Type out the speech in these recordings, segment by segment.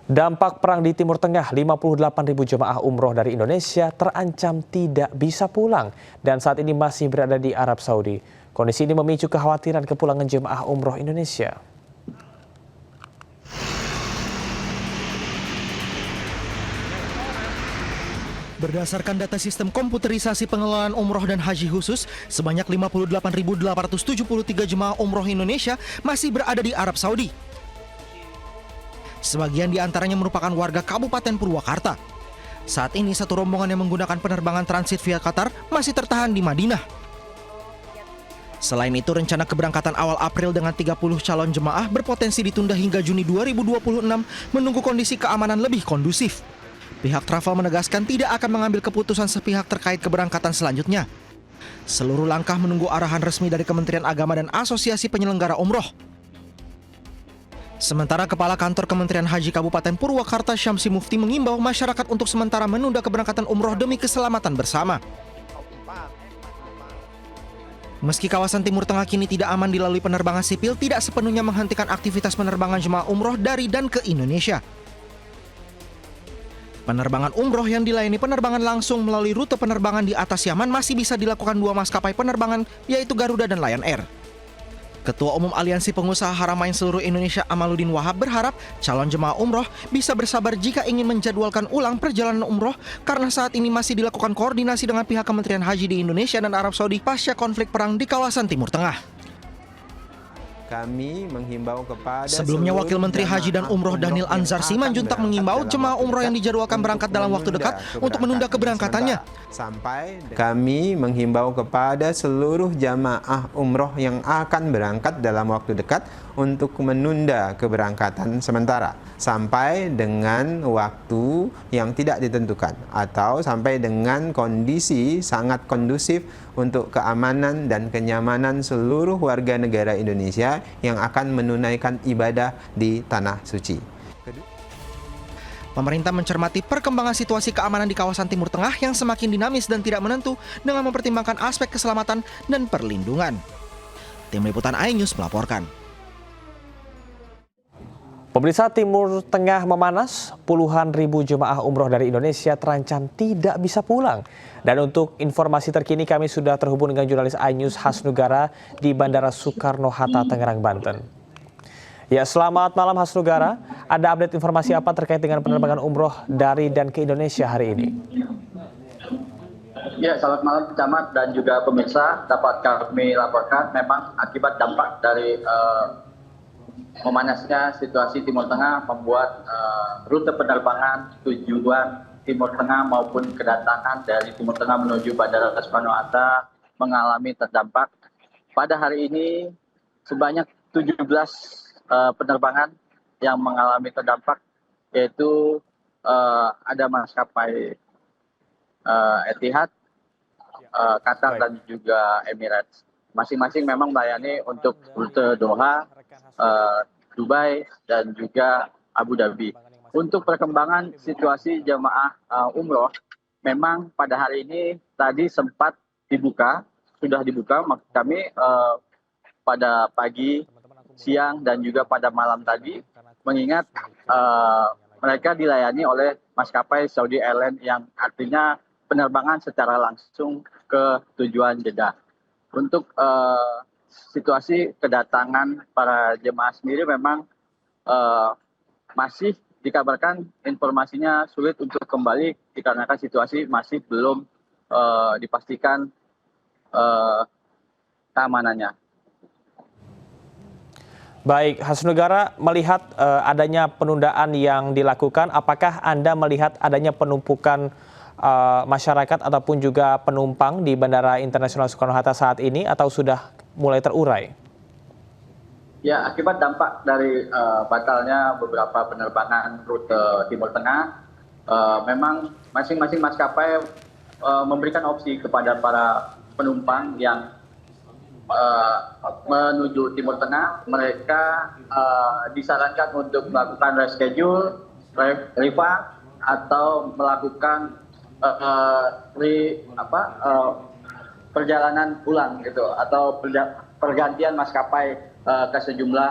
Dampak perang di Timur Tengah, 58.000 jemaah umroh dari Indonesia terancam tidak bisa pulang dan saat ini masih berada di Arab Saudi. Kondisi ini memicu kekhawatiran kepulangan jemaah umroh Indonesia. Berdasarkan data sistem komputerisasi pengelolaan umroh dan haji khusus, sebanyak 58.873 jemaah umroh Indonesia masih berada di Arab Saudi. Sebagian di antaranya merupakan warga Kabupaten Purwakarta. Saat ini satu rombongan yang menggunakan penerbangan transit via Qatar masih tertahan di Madinah. Selain itu, rencana keberangkatan awal April dengan 30 calon jemaah berpotensi ditunda hingga Juni 2026 menunggu kondisi keamanan lebih kondusif. Pihak travel menegaskan tidak akan mengambil keputusan sepihak terkait keberangkatan selanjutnya. Seluruh langkah menunggu arahan resmi dari Kementerian Agama dan Asosiasi Penyelenggara Umroh. Sementara Kepala Kantor Kementerian Haji Kabupaten Purwakarta Syamsi Mufti mengimbau masyarakat untuk sementara menunda keberangkatan umroh demi keselamatan bersama. Meski kawasan Timur Tengah kini tidak aman dilalui penerbangan sipil, tidak sepenuhnya menghentikan aktivitas penerbangan jemaah umroh dari dan ke Indonesia. Penerbangan umroh yang dilayani penerbangan langsung melalui rute penerbangan di atas Yaman masih bisa dilakukan dua maskapai penerbangan, yaitu Garuda dan Lion Air. Ketua Umum Aliansi Pengusaha Haramain Seluruh Indonesia Amaluddin Wahab berharap calon jemaah umroh bisa bersabar jika ingin menjadwalkan ulang perjalanan umroh karena saat ini masih dilakukan koordinasi dengan pihak Kementerian Haji di Indonesia dan Arab Saudi pasca konflik perang di kawasan Timur Tengah. Kami menghimbau kepada Sebelumnya Wakil Menteri Haji dan Umroh Daniel Anzar Simanjuntak mengimbau jemaah umroh yang dijadwalkan berangkat dalam waktu dekat untuk menunda keberangkatannya. Kami menghimbau kepada seluruh jamaah umroh yang akan berangkat dalam waktu dekat untuk menunda keberangkatan sementara sampai dengan waktu yang tidak ditentukan atau sampai dengan kondisi sangat kondusif untuk keamanan dan kenyamanan seluruh warga negara Indonesia yang akan menunaikan ibadah di Tanah Suci. Pemerintah mencermati perkembangan situasi keamanan di kawasan Timur Tengah yang semakin dinamis dan tidak menentu dengan mempertimbangkan aspek keselamatan dan perlindungan. Tim Liputan iNews melaporkan. Pemirsa, Timur Tengah memanas, puluhan ribu jemaah umroh dari Indonesia terancam tidak bisa pulang. Dan untuk informasi terkini kami sudah terhubung dengan jurnalis iNews Hasnugara di Bandara Soekarno-Hatta, Tangerang, Banten. Ya, selamat malam Hasnugara. Ada update informasi apa terkait dengan penerbangan umroh dari dan ke Indonesia hari ini? Ya, selamat malam Camat dan juga pemirsa. Dapat kami laporkan memang akibat dampak dari memanasnya situasi Timur Tengah membuat rute penerbangan tujuan Timur Tengah maupun kedatangan dari Timur Tengah menuju Bandara Soekarno-Hatta mengalami terdampak. Pada hari ini sebanyak 17 penerbangan yang mengalami terdampak, yaitu ada maskapai Etihad, Qatar dan juga Emirates. Masing-masing memang melayani untuk rute Doha, Dubai dan juga Abu Dhabi. Untuk perkembangan situasi jemaah umroh, memang pada hari ini tadi sempat sudah dibuka. Kami pada pagi, siang dan juga pada malam tadi, mengingat mereka dilayani oleh maskapai Saudi Airlines yang artinya penerbangan secara langsung ke tujuan Jeddah. Untuk situasi kedatangan para jemaah sendiri memang masih dikabarkan informasinya sulit untuk kembali dikarenakan situasi masih belum dipastikan keamanannya. Baik, Hasnugara, melihat adanya penundaan yang dilakukan, apakah Anda melihat adanya penumpukan masyarakat ataupun juga penumpang di Bandara Internasional Soekarno-Hatta saat ini atau sudah mulai terurai? Ya, akibat dampak dari batalnya beberapa penerbangan rute Timur Tengah, memang masing-masing maskapai memberikan opsi kepada para penumpang yang menuju Timur Tengah. Mereka disarankan untuk melakukan reschedule, refund atau melakukan perjalanan ulang gitu, atau pergantian maskapai ke sejumlah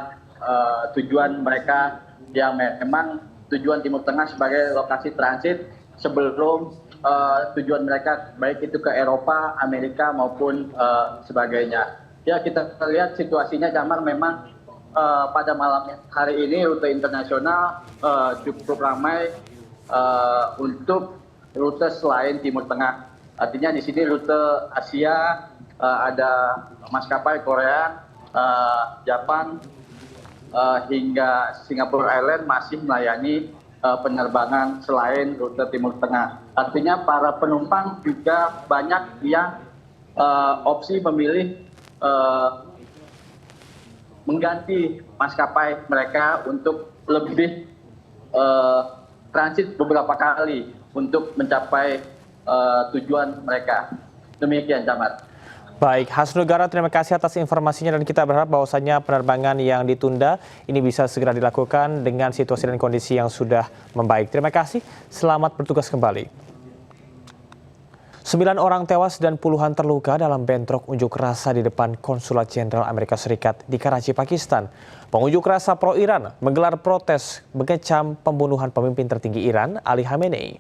tujuan mereka yang memang tujuan Timur Tengah sebagai lokasi transit sebelum tujuan mereka baik itu ke Eropa, Amerika maupun sebagainya. Ya, kita lihat situasinya Damar memang pada malam hari ini rute internasional cukup ramai untuk rute selain Timur Tengah. Artinya di sini rute Asia, ada maskapai Korea, Jepang, hingga Singapore Airlines masih melayani penerbangan selain rute Timur Tengah. Artinya para penumpang juga banyak yang opsi memilih mengganti maskapai mereka untuk lebih transit beberapa kali untuk mencapai tujuan mereka. Demikian, Damar. Baik, Hasnugara, terima kasih atas informasinya dan kita berharap bahwasannya penerbangan yang ditunda ini bisa segera dilakukan dengan situasi dan kondisi yang sudah membaik. Terima kasih, selamat bertugas kembali. 9 orang tewas dan puluhan terluka dalam bentrok unjuk rasa di depan Konsulat Jenderal Amerika Serikat di Karachi, Pakistan. Pengunjuk rasa pro-Iran menggelar protes mengecam pembunuhan pemimpin tertinggi Iran, Ali Khamenei.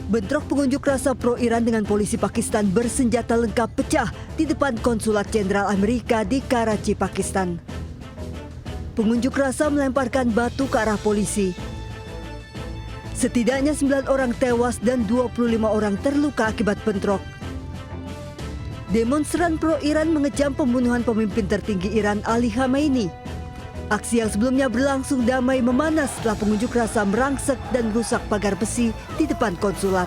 Bentrok pengunjuk rasa pro-Iran dengan polisi Pakistan bersenjata lengkap pecah di depan Konsulat Jenderal Amerika di Karachi, Pakistan. Pengunjuk rasa melemparkan batu ke arah polisi. Setidaknya 9 orang tewas dan 25 orang terluka akibat bentrok. Demonstran pro-Iran mengecam pembunuhan pemimpin tertinggi Iran, Ali Khamenei. Aksi yang sebelumnya berlangsung damai memanas setelah pengunjuk rasa merangsek dan merusak pagar besi di depan konsulat.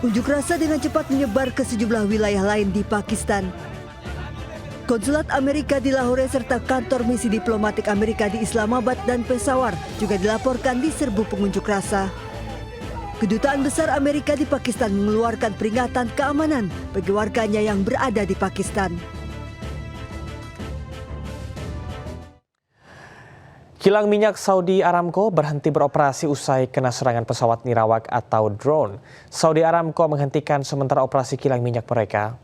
Unjuk rasa dengan cepat menyebar ke sejumlah wilayah lain di Pakistan. Konsulat Amerika di Lahore serta kantor misi diplomatik Amerika di Islamabad dan Peshawar juga dilaporkan diserbu pengunjuk rasa. Kedutaan Besar Amerika di Pakistan mengeluarkan peringatan keamanan bagi warganya yang berada di Pakistan. Kilang minyak Saudi Aramco berhenti beroperasi usai kena serangan pesawat nirawak atau drone. Saudi Aramco menghentikan sementara operasi kilang minyak mereka.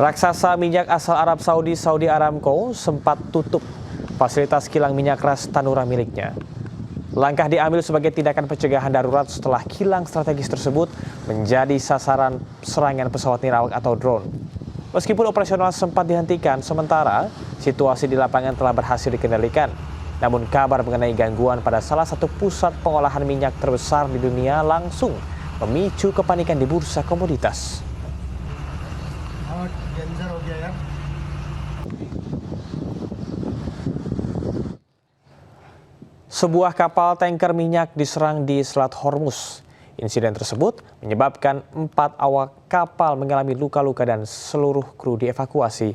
Raksasa minyak asal Arab Saudi, Saudi Aramco, sempat tutup fasilitas kilang minyak ras Tanura miliknya. Langkah diambil sebagai tindakan pencegahan darurat setelah kilang strategis tersebut menjadi sasaran serangan pesawat nirawak atau drone. Meskipun operasional sempat dihentikan sementara, situasi di lapangan telah berhasil dikendalikan. Namun kabar mengenai gangguan pada salah satu pusat pengolahan minyak terbesar di dunia langsung memicu kepanikan di bursa komoditas. Sebuah kapal tanker minyak diserang di Selat Hormuz. Insiden tersebut menyebabkan 4 awak kapal mengalami luka-luka dan seluruh kru dievakuasi.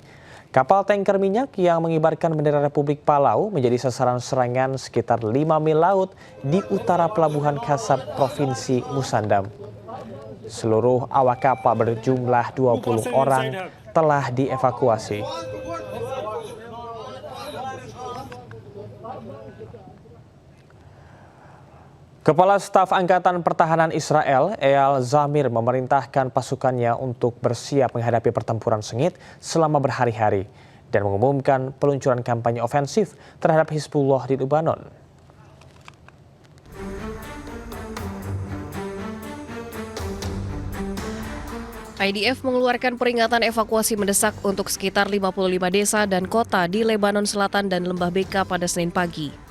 Kapal tanker minyak yang mengibarkan bendera Republik Palau menjadi sasaran serangan sekitar 5 mil laut di utara Pelabuhan Kasab, Provinsi Musandam. Seluruh awak kapal berjumlah 20 orang telah dievakuasi. Kepala Staf Angkatan Pertahanan Israel, Eyal Zamir, memerintahkan pasukannya untuk bersiap menghadapi pertempuran sengit selama berhari-hari dan mengumumkan peluncuran kampanye ofensif terhadap Hizbullah di Lebanon. IDF mengeluarkan peringatan evakuasi mendesak untuk sekitar 55 desa dan kota di Lebanon Selatan dan Lembah Beka pada Senin pagi.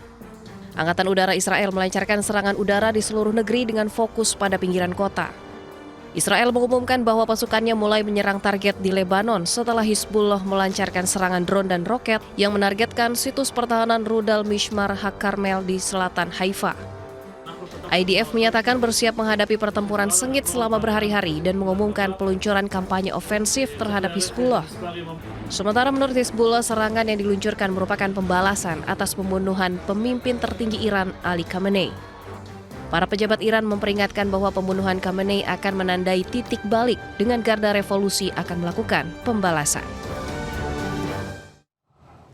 Angkatan Udara Israel melancarkan serangan udara di seluruh negeri dengan fokus pada pinggiran kota. Israel mengumumkan bahwa pasukannya mulai menyerang target di Lebanon setelah Hizbullah melancarkan serangan drone dan roket yang menargetkan situs pertahanan rudal Mishmar HaKarmel di selatan Haifa. IDF menyatakan bersiap menghadapi pertempuran sengit selama berhari-hari dan mengumumkan peluncuran kampanye ofensif terhadap Hizbullah. Sementara menurut Hizbullah, serangan yang diluncurkan merupakan pembalasan atas pembunuhan pemimpin tertinggi Iran, Ali Khamenei. Para pejabat Iran memperingatkan bahwa pembunuhan Khamenei akan menandai titik balik dengan garda revolusi akan melakukan pembalasan.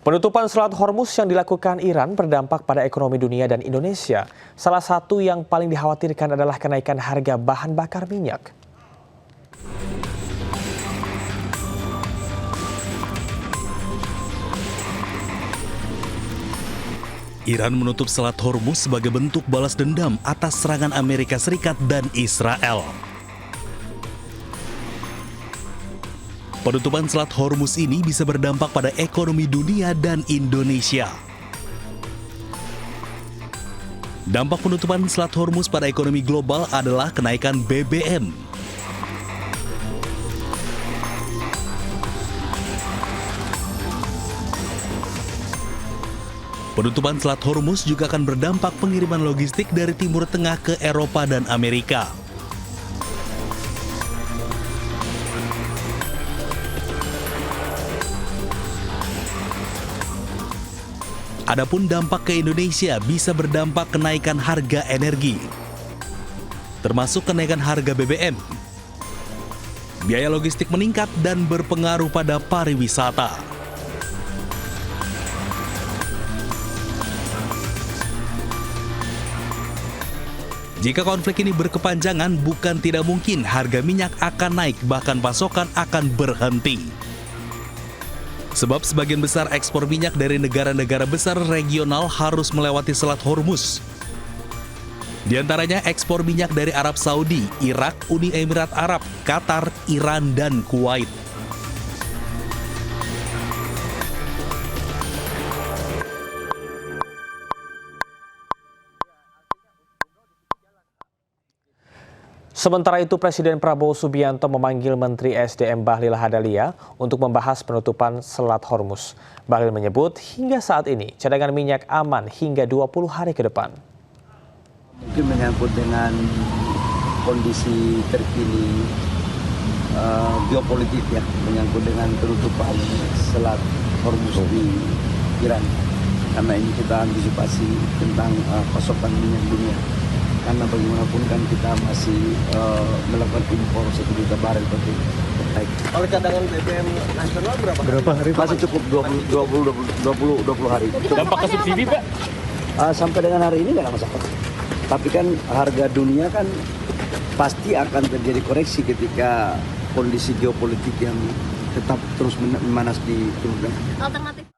Penutupan Selat Hormuz yang dilakukan Iran berdampak pada ekonomi dunia dan Indonesia. Salah satu yang paling dikhawatirkan adalah kenaikan harga bahan bakar minyak. Iran menutup Selat Hormuz sebagai bentuk balas dendam atas serangan Amerika Serikat dan Israel. Penutupan Selat Hormuz ini bisa berdampak pada ekonomi dunia dan Indonesia. Dampak penutupan Selat Hormuz pada ekonomi global adalah kenaikan BBM. Penutupan Selat Hormuz juga akan berdampak pengiriman logistik dari Timur Tengah ke Eropa dan Amerika. Adapun dampak ke Indonesia bisa berdampak kenaikan harga energi, termasuk kenaikan harga BBM. Biaya logistik meningkat dan berpengaruh pada pariwisata. Jika konflik ini berkepanjangan, bukan tidak mungkin harga minyak akan naik, bahkan pasokan akan berhenti. Sebab sebagian besar ekspor minyak dari negara-negara besar regional harus melewati Selat Hormuz. Di antaranya ekspor minyak dari Arab Saudi, Irak, Uni Emirat Arab, Qatar, Iran, dan Kuwait. Sementara itu, Presiden Prabowo Subianto memanggil Menteri SDM Bahlil Lahadalia untuk membahas penutupan Selat Hormuz. Bahlil menyebut hingga saat ini cadangan minyak aman hingga 20 hari ke depan. Mungkin menyangkut dengan kondisi terkini geopolitik ya, menyangkut dengan penutupan Selat Hormuz di Iran. Karena ini kita antisipasi tentang pasokan minyak dunia. Karena bagaimanapun kan kita masih melakukan impor 1 juta barel per hari. Kalau cadangan BBM nasional berapa hari? Masih cukup 20 hari. Dampak ke subsidi, Pak? Sampai dengan hari ini nggak ada masalah. Tapi kan harga dunia kan pasti akan terjadi koreksi ketika kondisi geopolitik yang tetap terus memanas di Timur Tengah. Alternatif